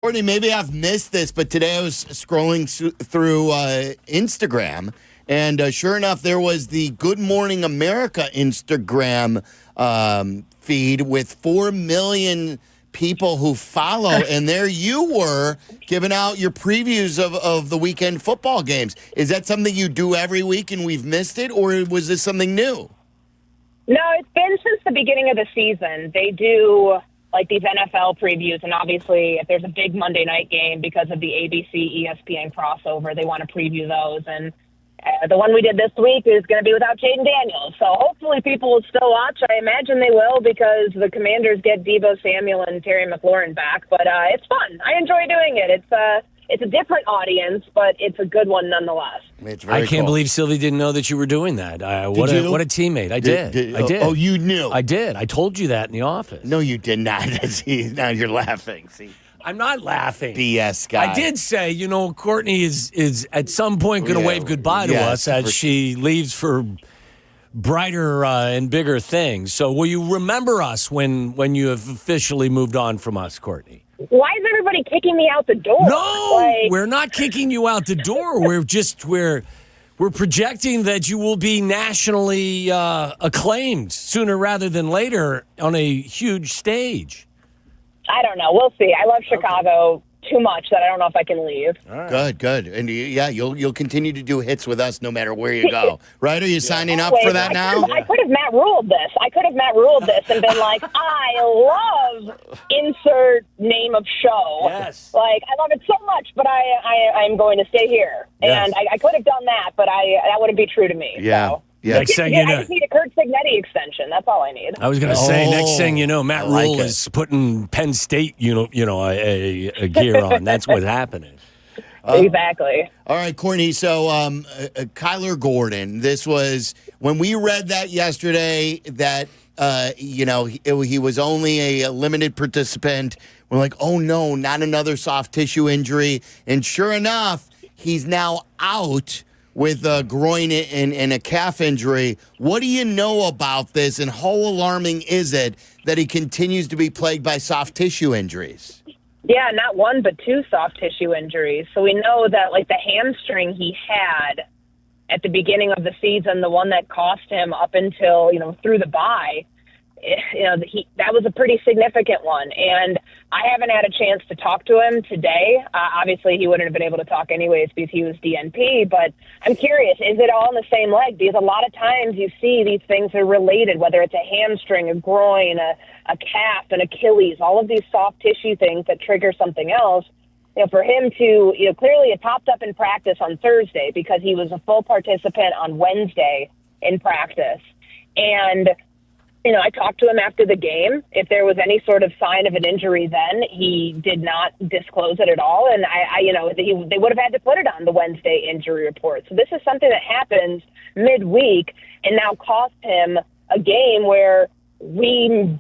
Courtney, maybe I've missed this, but today I was scrolling through Instagram, and sure enough, there was the Good Morning America Instagram feed with 4 million people who follow, and there you were giving out your previews of the weekend football games. Is that something you do every week and we've missed it, or was this something new? No, it's been since the beginning of the season. They do like these NFL previews, and obviously if there's a big Monday night game because of the ABC ESPN crossover, they want to preview those. And the one we did this week is going to be without Jaden Daniels. So hopefully people will still watch. I imagine they will because the Commanders get Deebo Samuel and Terry McLaurin back. But it's fun. I enjoy doing it. It's a different audience, but it's a good one nonetheless. I can't believe Silvy didn't know that you were doing that. What a teammate. I did. I did. Oh, you knew. I did. I told you that in the office. No, you did not. See, now you're laughing. See, I'm not laughing. BS guy. I did say, Courtney is at some point going to wave goodbye to us as she leaves for brighter and bigger things. So will you remember us when you have officially moved on from us, Courtney? Why is everybody kicking me out the door? No, we're not kicking you out the door. We're projecting that you will be nationally acclaimed sooner rather than later on a huge stage. I don't know. We'll see. I love Chicago too much that I don't know if I can leave. All right. Good. And you'll continue to do hits with us no matter where you go. Right? Are you signing up for that now? I could have Matt ruled this and been like, I love insert name of show. Yes. Like, I love it so much, but I'm going to stay here. Yes. And I could have done that, but that wouldn't be true to me. Yeah. So. Yeah. Next thing you I know, just need a Kurt Signetti extension. That's all I need. I was going to say, next thing you know, Matt like Rule is putting Penn State, a gear on. That's what's happening. Exactly. All right, Courtney. So, Kyler Gordon. This was when we read that yesterday. That he was only a limited participant. We're like, oh no, not another soft tissue injury. And sure enough, he's now out with a groin and a calf injury. What do you know about this, and how alarming is it that he continues to be plagued by soft tissue injuries? Yeah, not one, but two soft tissue injuries. So we know that, like, the hamstring he had at the beginning of the season, the one that cost him up until, through the bye, that was a pretty significant one. And I haven't had a chance to talk to him today. Obviously, he wouldn't have been able to talk anyways because he was DNP. But I'm curious, is it all in the same leg? Because a lot of times you see these things are related, whether it's a hamstring, a groin, a calf, an Achilles, all of these soft tissue things that trigger something else. For him to, clearly it popped up in practice on Thursday because he was a full participant on Wednesday in practice. And I talked to him after the game. If there was any sort of sign of an injury then, he did not disclose it at all. And they would have had to put it on the Wednesday injury report. So this is something that happens midweek and now cost him a game where we,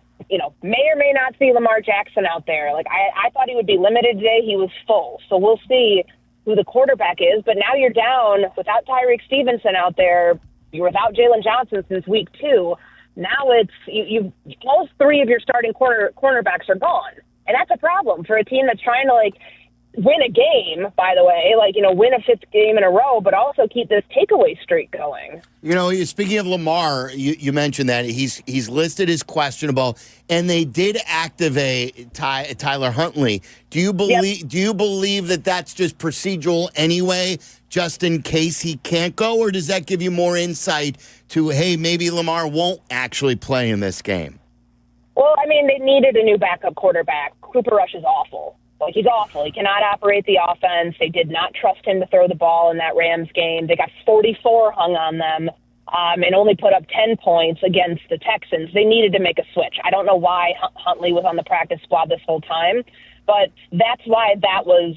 may or may not see Lamar Jackson out there. Like, I thought he would be limited today. He was full. So we'll see who the quarterback is. But now you're down without Tyreek Stevenson out there. You're without Jalen Johnson since week 2. Now it's you. All 3 of your starting cornerbacks are gone, and that's a problem for a team that's trying to win a game. By the way, win a 5th game in a row, but also keep this takeaway streak going. Speaking of Lamar, you mentioned that he's listed as questionable, and they did activate Tyler Huntley. Do you believe that that's just procedural anyway, just in case he can't go, or does that give you more insight to, hey, maybe Lamar won't actually play in this game? Well, they needed a new backup quarterback. Cooper Rush is awful. He's awful. He cannot operate the offense. They did not trust him to throw the ball in that Rams game. They got 44 hung on them and only put up 10 points against the Texans. They needed to make a switch. I don't know why Huntley was on the practice squad this whole time, but that's why that was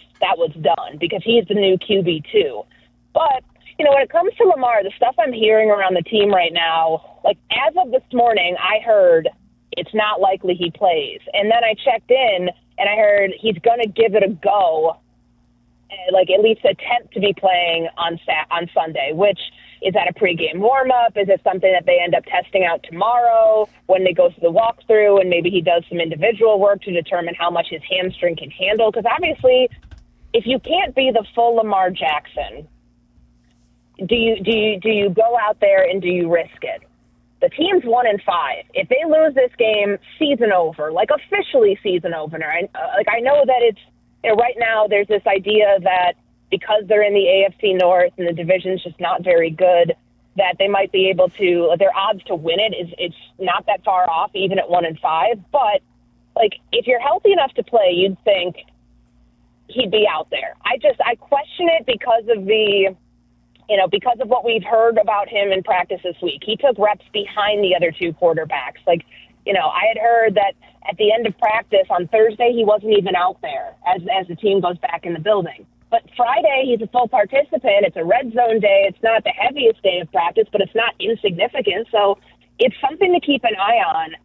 done, because he's the new QB too. But when it comes to Lamar, the stuff I'm hearing around the team right now, as of this morning, I heard it's not likely he plays. And then I checked in, and I heard he's going to give it a go, at least attempt to be playing on Sunday, which, is that a pregame warm-up? Is it something that they end up testing out tomorrow when they go through the walkthrough and maybe he does some individual work to determine how much his hamstring can handle? Because obviously, if you can't be the full Lamar Jackson, do you go out there and do you risk it? The team's 1-5. If they lose this game, season over, like officially season opener. I know that it's right now. There's this idea that because they're in the AFC North and the division's just not very good, that they might be able to. Their odds to win it it's not that far off, even at 1-5. But like if you're healthy enough to play, you'd think he'd be out there. I question it because of because of what we've heard about him in practice this week. He took reps behind the other two quarterbacks. I had heard that at the end of practice on Thursday, he wasn't even out there as the team goes back in the building. But Friday, he's a full participant. It's a red zone day. It's not the heaviest day of practice, but it's not insignificant. So it's something to keep an eye on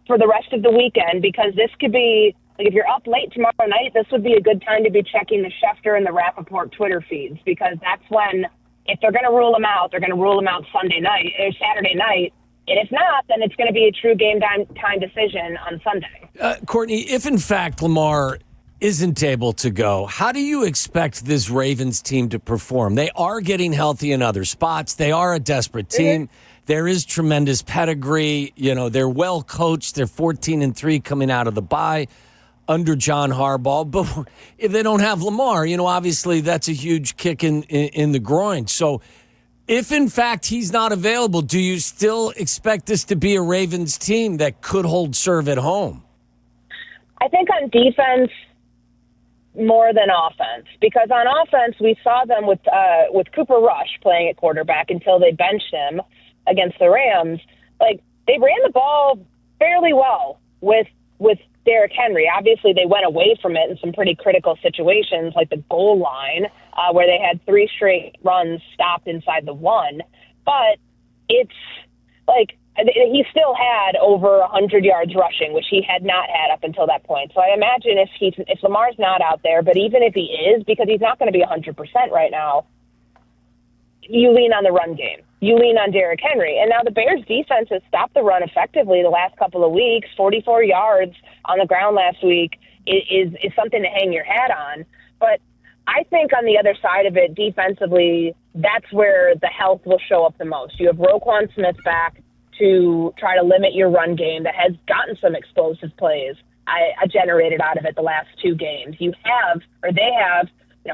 for the rest of the weekend, because this could be, if you're up late tomorrow night, this would be a good time to be checking the Schefter and the Rappaport Twitter feeds, because that's when, if they're going to rule him out, they're going to rule him out Saturday night. And if not, then it's going to be a true game time decision on Sunday. Courtney, if in fact Lamar isn't able to go, how do you expect this Ravens team to perform? They are getting healthy in other spots. They are a desperate team. Mm-hmm. There is tremendous pedigree. They're well coached. They're 14-3 coming out of the bye under John Harbaugh. But if they don't have Lamar, obviously that's a huge kick in the groin. So if, in fact, he's not available, do you still expect this to be a Ravens team that could hold serve at home? I think on defense more than offense, because on offense we saw them with Cooper Rush playing at quarterback until they benched him against the Rams. They ran the ball fairly well with Derrick Henry. Obviously, they went away from it in some pretty critical situations, like the goal line, where they had 3 straight runs stopped inside the 1. But it's he still had over 100 yards rushing, which he had not had up until that point. So I imagine if Lamar's not out there, but even if he is, because he's not going to be 100% right now, you lean on the run game. You lean on Derrick Henry. And now the Bears' defense has stopped the run effectively the last couple of weeks. 44 yards on the ground last week is something to hang your hat on. But I think on the other side of it, defensively, that's where the health will show up the most. You have Roquan Smith back to try to limit your run game that has gotten some explosive plays I generated out of it the last 2 games. They have,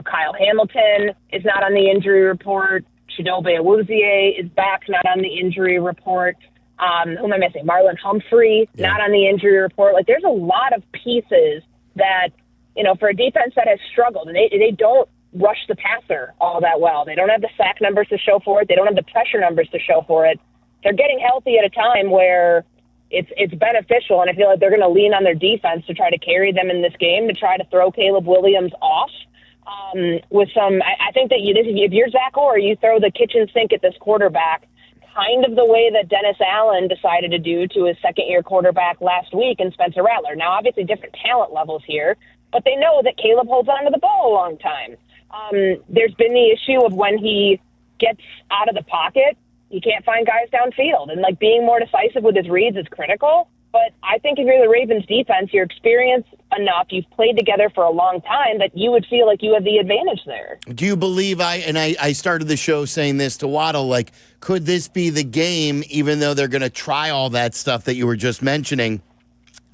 Kyle Hamilton is not on the injury report. Chidobe Awuzie is back, not on the injury report. Who am I missing? Marlon Humphrey, not on the injury report. There's a lot of pieces that, for a defense that has struggled, and they don't rush the passer all that well. They don't have the sack numbers to show for it. They don't have the pressure numbers to show for it. They're getting healthy at a time where it's beneficial, and I feel like they're going to lean on their defense to try to carry them in this game, to try to throw Caleb Williams off. With some, I think that if you're Zach Orr, you throw the kitchen sink at this quarterback, kind of the way that Dennis Allen decided to do to his second-year quarterback last week in Spencer Rattler. Now, obviously, different talent levels here, but they know that Caleb holds on to the ball a long time. There's been the issue of when he gets out of the pocket, he can't find guys downfield, and being more decisive with his reads is critical. But I think if you're the Ravens defense, you're experienced enough, you've played together for a long time, that you would feel like you have the advantage there. Do you believe, I started the show saying this to Waddle, could this be the game, even though they're going to try all that stuff that you were just mentioning,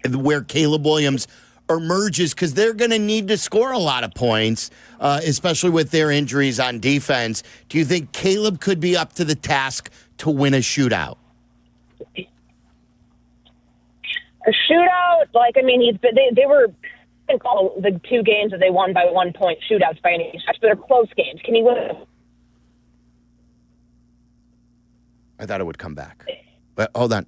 where Caleb Williams emerges, because they're going to need to score a lot of points, especially with their injuries on defense. Do you think Caleb could be up to the task to win a shootout? A shootout, they were, I think, all the 2 games that they won by 1 point shootouts by any stretch, but they're close games. Can he win? I thought it would come back. But hold on.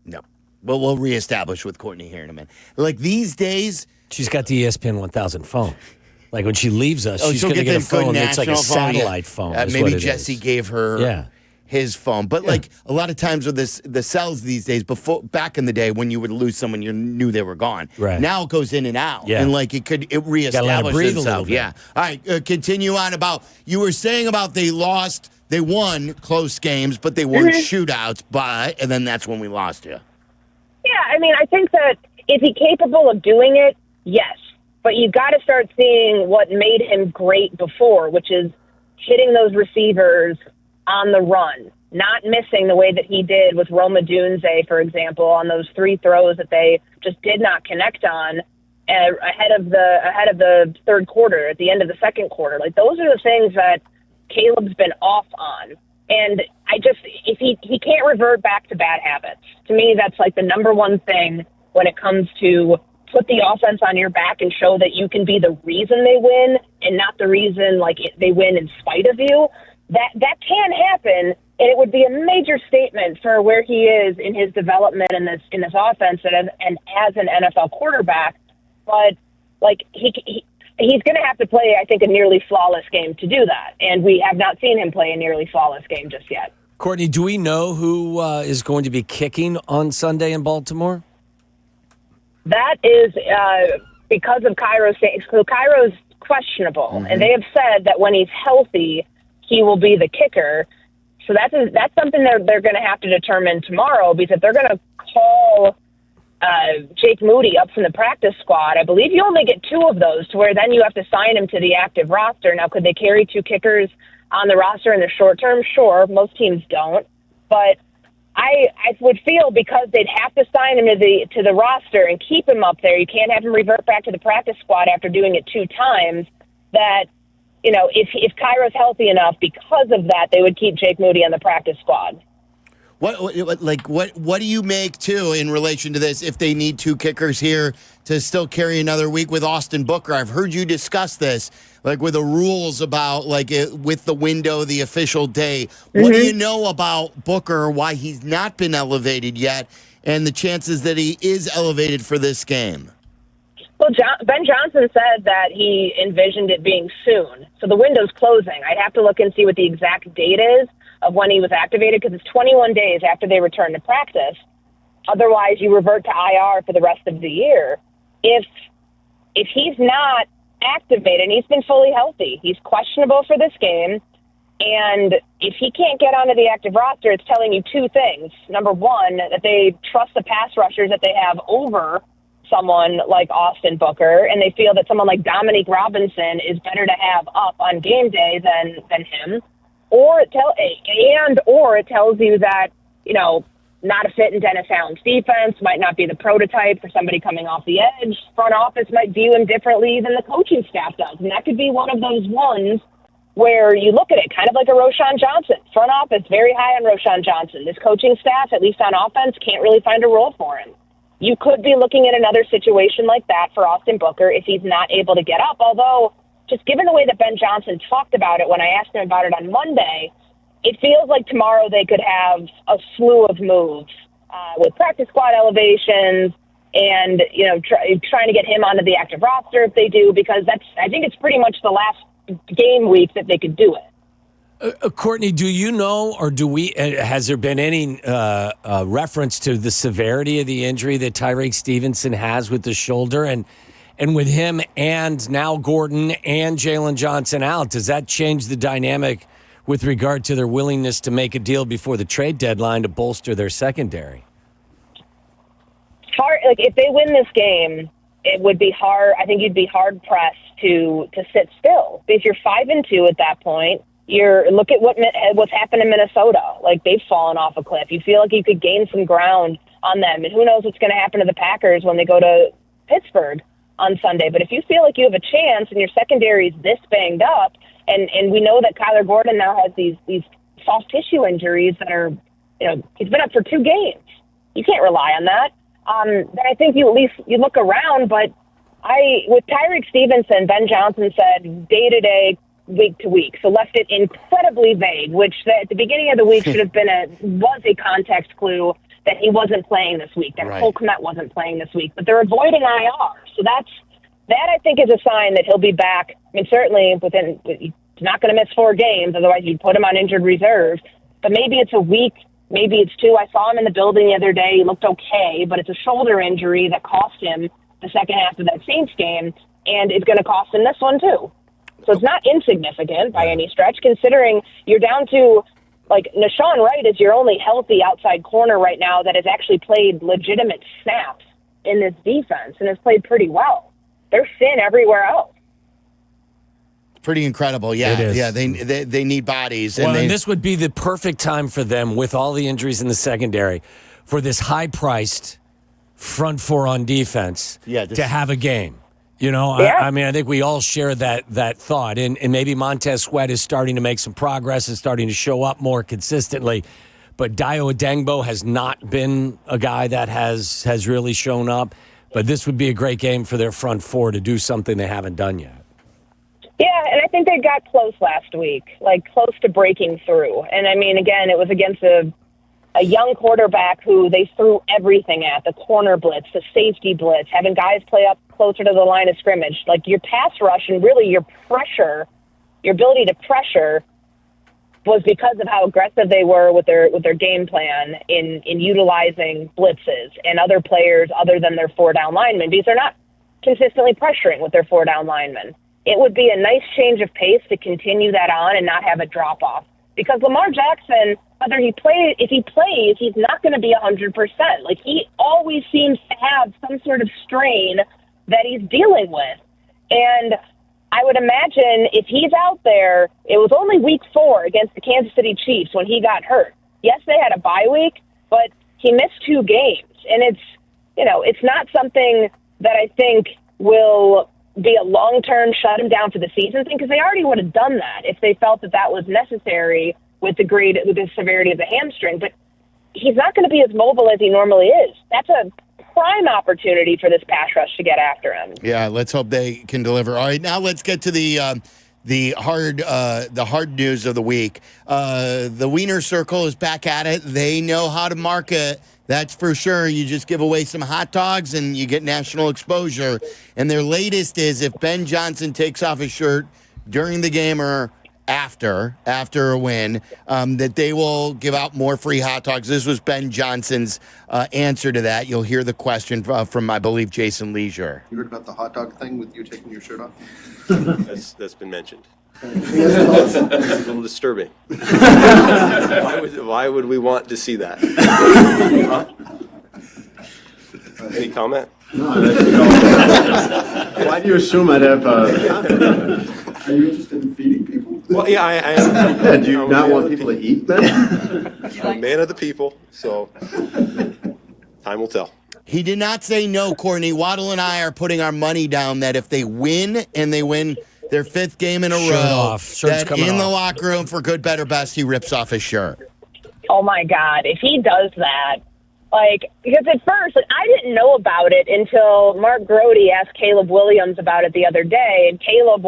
No. Well, we'll reestablish with Courtney here in a minute. These days, she's got the ESPN 1000 phone. When she leaves us, she's going to get a phone. It's like a satellite phone. Maybe Jesse gave her. Yeah. his phone. But like a lot of times with the cells these days, back in the day when you would lose someone, you knew they were gone. Right. Now it goes in and out, and like it reestablishes itself. Yeah. All right, continue on about you were saying about they won close games, but they weren't shootouts. And then that's when we lost you. Yeah, I mean, I think that is he capable of doing it? Yes, but you got to start seeing what made him great before, which is hitting those receivers on the run, not missing the way that he did with Roma Dunze, for example, on those 3 throws that they just did not connect on ahead of the third quarter, at the end of the second quarter. Like, those are the things that Caleb's been off on. And if he can't revert back to bad habits, to me, that's like the number one thing when it comes to put the offense on your back and show that you can be the reason they win and not the reason they win in spite of you. That can happen, and it would be a major statement for where he is in his development in this offense and as an NFL quarterback. But he's going to have to play, I think, a nearly flawless game to do that, and we have not seen him play a nearly flawless game just yet. Courtney, do we know who is going to be kicking on Sunday in Baltimore? That is because of Cairo's. So Cairo's questionable, and they have said that when he's healthy, he will be the kicker. So that's something they're going to have to determine tomorrow, because if they're going to call Jake Moody up from the practice squad, I believe you only get 2 of those, to where then you have to sign him to the active roster. Now, could they carry 2 kickers on the roster in the short term? Sure, most teams don't, but I would feel because they'd have to sign him to the roster and keep him up there. You can't have him revert back to the practice squad after doing it 2 times. That, if Cairo's healthy enough, because of that, they would keep Jake Moody on the practice squad. What do you make too in relation to this? If they need 2 kickers here to still carry another week with Austin Booker, I've heard you discuss this, with the rules about with the window, the official day. What do you know about Booker? Why he's not been elevated yet, and the chances that he is elevated for this game? Well, Ben Johnson said that he envisioned it being soon, so the window's closing. I'd have to look and see what the exact date is of when he was activated, because it's 21 days after they return to practice. Otherwise, you revert to IR for the rest of the year. If he's not activated, and he's been fully healthy, he's questionable for this game, and if he can't get onto the active roster, it's telling you 2 things. Number one, that they trust the pass rushers that they have over someone like Austin Booker, and they feel that someone like Dominique Robinson is better to have up on game day than him. Or it tells you that, not a fit in Dennis Allen's defense, might not be the prototype for somebody coming off the edge. Front office might view him differently than the coaching staff does. And that could be one of those ones where you look at it kind of like a Roschon Johnson. Front office, very high on Roschon Johnson. This coaching staff, at least on offense, can't really find a role for him. You could be looking at another situation like that for Austin Booker if he's not able to get up, although just given the way that Ben Johnson talked about it when I asked him about it on Monday, it feels like tomorrow they could have a slew of moves with practice squad elevations and, trying to get him onto the active roster if they do, because I think it's pretty much the last game week that they could do it. Courtney, do you know, or has there been any reference to the severity of the injury that Tyreek Stevenson has with the shoulder? And with him and now Gordon and Jalen Johnson out, does that change the dynamic with regard to their willingness to make a deal before the trade deadline to bolster their secondary? Hard, if they win this game, it would be hard. I think you'd be hard pressed to sit still, because you're 5-2 at that point. Look at what's happened in Minnesota. They've fallen off a cliff. You feel like you could gain some ground on them, and who knows what's going to happen to the Packers when they go to Pittsburgh on Sunday. But if you feel like you have a chance and your secondary is this banged up, and we know that Kyler Gordon now has these soft tissue injuries that are, he's been up for 2 games. You can't rely on that. Then I think you look around, but with Tyreek Stevenson, Ben Johnson said day-to-day, week to week, so left it incredibly vague, which at the beginning of the week should have been was a context clue that he wasn't playing this week, that Cole Kmet wasn't playing this week, but they're avoiding IR. So that I think is a sign that he'll be back. I mean, certainly he's not going to miss 4 games, otherwise you'd put him on injured reserve. but maybe it's a week, maybe it's 2. I saw him in the building the other day. He looked okay, but it's a shoulder injury that cost him the second half of that Saints game, and it's going to cost him this one too. So it's not insignificant by any stretch, considering you're down to, like, Nashawn Wright is your only healthy outside corner right now that has actually played legitimate snaps in this defense and has played pretty well. They're thin everywhere else. Pretty incredible, yeah. It is. Yeah, they need bodies. Well, and this would be the perfect time for them, with all the injuries in the secondary, for this high-priced front four on defense to have a game. You know, yeah. I mean, I think we all share that thought. And maybe Montez Sweat is starting to make some progress and starting to show up more consistently. But Dio Adengbo has not been a guy that has really shown up. But this would be a great game for their front four to do something they haven't done yet. Yeah, and I think they got close last week, like close to breaking through. And, I mean, again, it was against a young quarterback who they threw everything at, the corner blitz, the safety blitz, having guys play up closer to the line of scrimmage. Like, your pass rush and really your pressure, your ability to pressure was because of how aggressive they were with their game plan in utilizing blitzes and other players other than their 4-down linemen, because they're not consistently pressuring with their 4-down linemen. It would be a nice change of pace to continue that on and not have a drop-off. Because Lamar Jackson, if he plays, he's not going to be 100%. Like, he always seems to have some sort of strain that he's dealing with. And I would imagine if he's out there, it was only week 4 against the Kansas City Chiefs when he got hurt. Yes, they had a bye week, but he missed 2 games. And it's not something that I think will be a long-term shut him down for the season thing, because they already would have done that if they felt that was necessary with the severity of the hamstring. But he's not going to be as mobile as he normally is. That's a prime opportunity for this pass rush to get after him. Yeah, let's hope they can deliver. All right, now let's get to the hard news of the week. The Wiener Circle is back at it. They know how to market. That's for sure. You just give away some hot dogs and you get national exposure. And their latest is if Ben Johnson takes off his shirt during the game or after a win, that they will give out more free hot dogs. This was Ben Johnson's answer to that. You'll hear the question from, I believe, Jason Leisure. You heard about the hot dog thing with you taking your shirt off? That's been mentioned. It's a little disturbing. Why would we want to see that? Any comment? No. Why do you assume I'd have? Are you interested in feeding people? Well, yeah, I am. Do you not want people to eat then? I'm a man of the people, so time will tell. He did not say no, Courtney. Waddle and I are putting our money down that if they win and they win their 5th game in a row, that in the locker room for good, better, best, he rips off his shirt. Oh, my God. If he does that, because at first, I didn't know about it until Mark Grody asked Caleb Williams about it the other day, and Caleb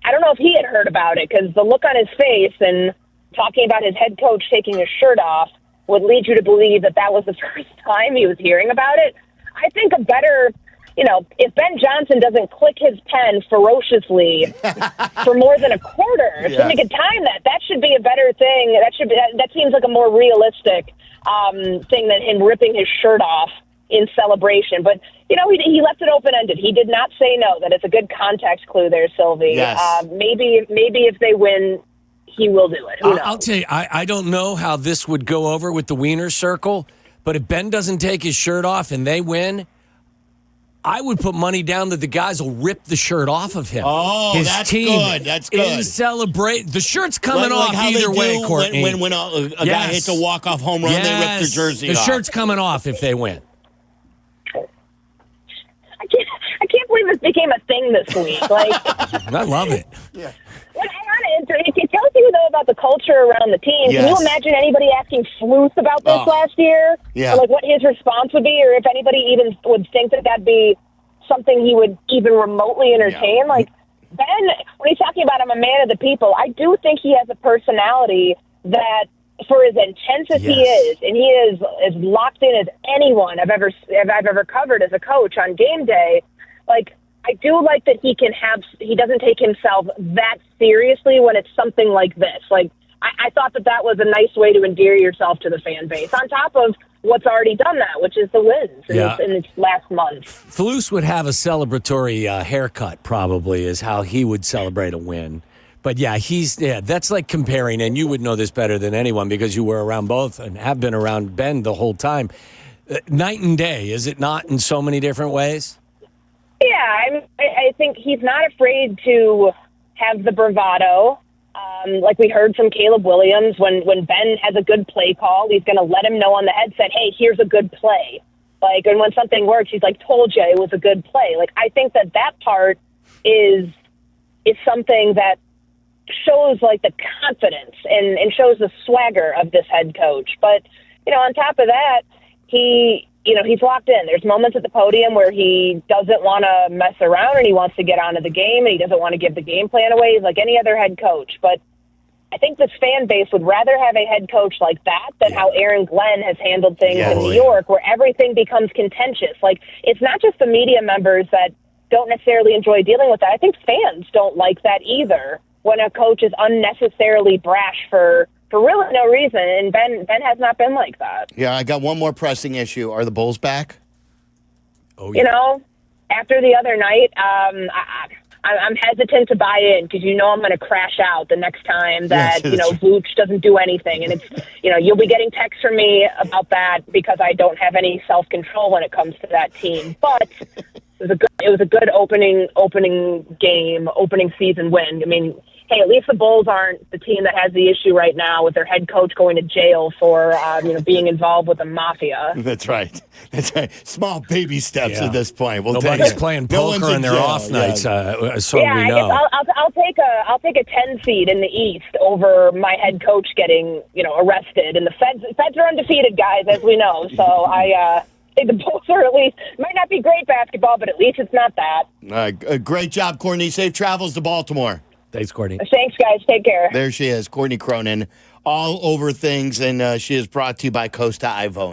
I don't know if he had heard about it, because the look on his face and talking about his head coach taking his shirt off would lead you to believe that was the first time he was hearing about it. I think a better... if Ben Johnson doesn't click his pen ferociously for more than a quarter, so we could time that. That should be a better thing. That seems like a more realistic thing than him ripping his shirt off in celebration. But, he left it open-ended. He did not say no. That is a good context clue there, Silvy. Yes. Maybe if they win, he will do it. Who knows? I'll tell you, I don't know how this would go over with the Wiener Circle, but if Ben doesn't take his shirt off and they win, I would put money down that the guys will rip the shirt off of him. Oh, his that's team good. That's good. In celebrate, the shirt's coming off how either way, Courtney. When a guy hits a walk-off home run, they rip their jersey off. The shirt's coming off if they win. I can't believe this became a thing this week. I love it. Yeah. It tells you, though, about the culture around the team. Yes. Can you imagine anybody asking Sleuth about this last year? Yeah. Or, what his response would be, or if anybody even would think that that'd be something he would even remotely entertain? Yeah. Ben, when he's talking about I'm a man of the people, I do think he has a personality that, for as intense as he is, and he is as locked in as anyone I've ever covered as a coach on game day, I do like that he doesn't take himself that seriously when it's something like this. I thought that was a nice way to endear yourself to the fan base, on top of what's already done that, which is the wins in this last month. Flus would have a celebratory haircut, probably, is how he would celebrate a win. But, that's like comparing, and you would know this better than anyone because you were around both and have been around Ben the whole time. Night and day, is it not, in so many different ways? Yeah, I think he's not afraid to have the bravado. Like we heard from Caleb Williams, when Ben has a good play call, he's going to let him know on the headset, hey, here's a good play. Like, and when something works, he's like, told you it was a good play. Like, I think that part is something that shows, like, the confidence and shows the swagger of this head coach. But, on top of that, he's locked in. There's moments at the podium where he doesn't want to mess around and he wants to get onto the game and he doesn't want to give the game plan away. He's like any other head coach. But I think this fan base would rather have a head coach like that than how Aaron Glenn has handled things in New York, where everything becomes contentious. Like, it's not just the media members that don't necessarily enjoy dealing with that. I think fans don't like that either, when a coach is unnecessarily brash for really no reason, and Ben has not been like that. Yeah, I got one more pressing issue. Are the Bulls back? Oh, yeah. After the other night, I'm hesitant to buy in because I'm going to crash out the next time that Vooch doesn't do anything, and it's you'll be getting texts from me about that because I don't have any self-control when it comes to that team. But it was a good opening game, opening season win. I mean, hey, at least the Bulls aren't the team that has the issue right now with their head coach going to jail for being involved with the mafia. That's right. Small baby steps at this point. Nobody's playing poker in their off nights, we know. I'll take a 10 seed in the East over my head coach getting arrested. And the Feds are undefeated, guys, as we know. So I think the Bulls are at least might not be great basketball, but at least it's not that. Great job, Courtney. Safe travels to Baltimore. Thanks, Courtney. Thanks, guys. Take care. There she is, Courtney Cronin, all over things, and she is brought to you by Costa Ivone.